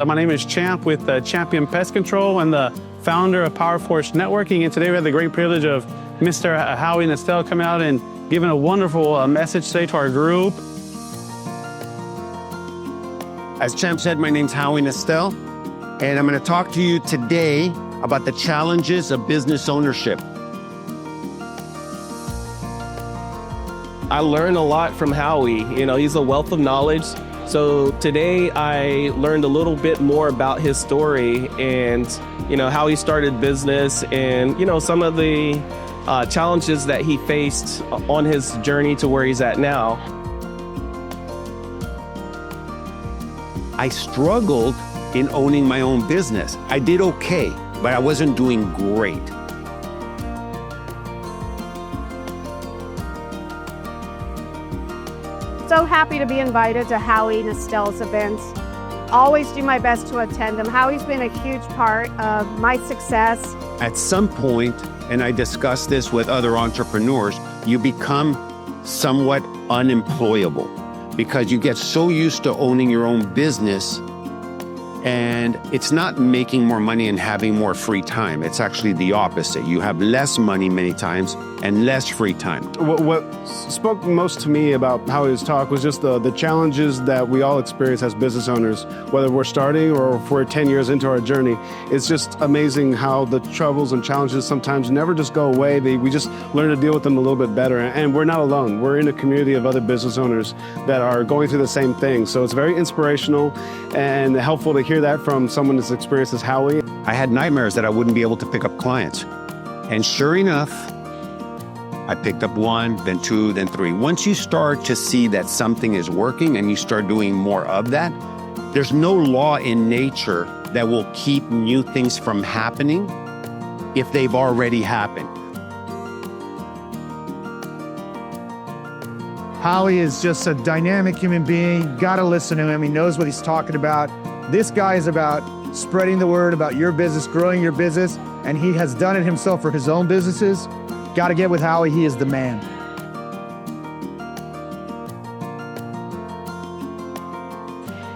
My name is Champ with Champion Pest Control and the founder of PowerForce Networking. And today we have the great privilege of Mr. Howie Nestel coming out and giving a wonderful message today to our group. As Champ said, my name's Howie Nestel, and I'm going to talk to you today about the challenges of business ownership. I learned a lot from Howie. He's a wealth of knowledge. So today I learned a little bit more about his story and, how he started business and, some of the challenges that he faced on his journey to where he's at now. I struggled in owning my own business. I did okay, but I wasn't doing great. So happy to be invited to Howie Nestel's events. Always do my best to attend them. Howie's been a huge part of my success. At some point, and I discussed this with other entrepreneurs, you become somewhat unemployable because you get so used to owning your own business, and it's not making more money and having more free time. It's actually the opposite. You have less money many times and less free time. What spoke most to me about Howie's talk was just the challenges that we all experience as business owners, whether we're starting or if we're 10 years into our journey. It's just amazing how the troubles and challenges sometimes never just go away. We just learn to deal with them a little bit better. And we're not alone. We're in a community of other business owners that are going through the same thing. So it's very inspirational and helpful to hear that from someone as experienced as Howie. I had nightmares that I wouldn't be able to pick up clients. And sure enough, I picked up one, then two, then three. Once you start to see that something is working and you start doing more of that, there's no law in nature that will keep new things from happening if they've already happened. Howie is just a dynamic human being. You gotta listen to him. He knows what he's talking about. This guy is about spreading the word about your business, growing your business, and he has done it himself for his own businesses. Gotta get with Howie, he is the man.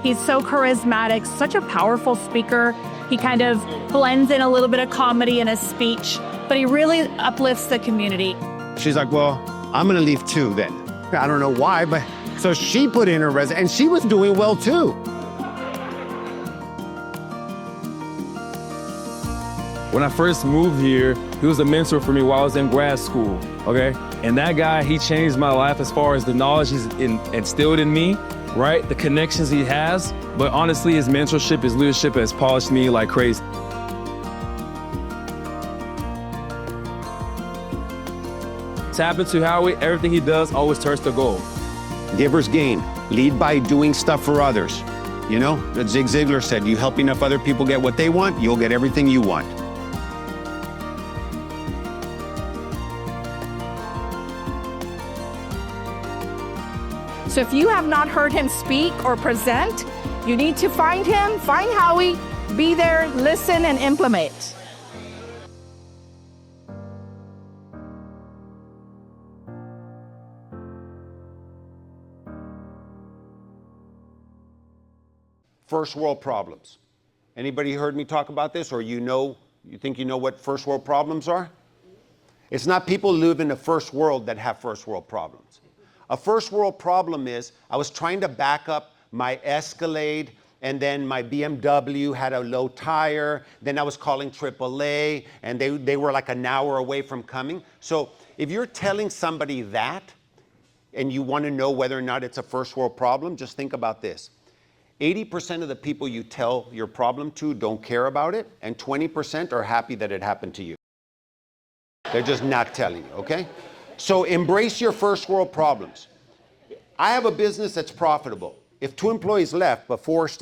He's so charismatic, such a powerful speaker. He kind of blends in a little bit of comedy in his speech, but he really uplifts the community. She's like, well, I'm gonna leave too then. I don't know why, but so she put in her resume and she was doing well too. When I first moved here, he was a mentor for me while I was in grad school, okay? And that guy, he changed my life as far as the knowledge he's instilled in me, right? The connections he has, but honestly, his mentorship, his leadership has polished me like crazy. Tap into Howie, everything he does always turns to gold. Givers gain. Lead by doing stuff for others. Zig Ziglar said, you help enough other people get what they want, you'll get everything you want. So if you have not heard him speak or present, you need to find him, find Howie, be there, listen, and implement. First world problems. Anybody heard me talk about this, or you think you know what first world problems are? It's not people who live in the first world that have first world problems. A first world problem is, I was trying to back up my Escalade, and then my BMW had a low tire, then I was calling AAA, and they were like an hour away from coming. So if you're telling somebody that, and you want to know whether or not it's a first world problem, just think about this. 80% of the people you tell your problem to don't care about it, and 20% are happy that it happened to you. They're just not telling you, okay? So embrace your first world problems. I have a business that's profitable. If 2 employees left, but 4 are still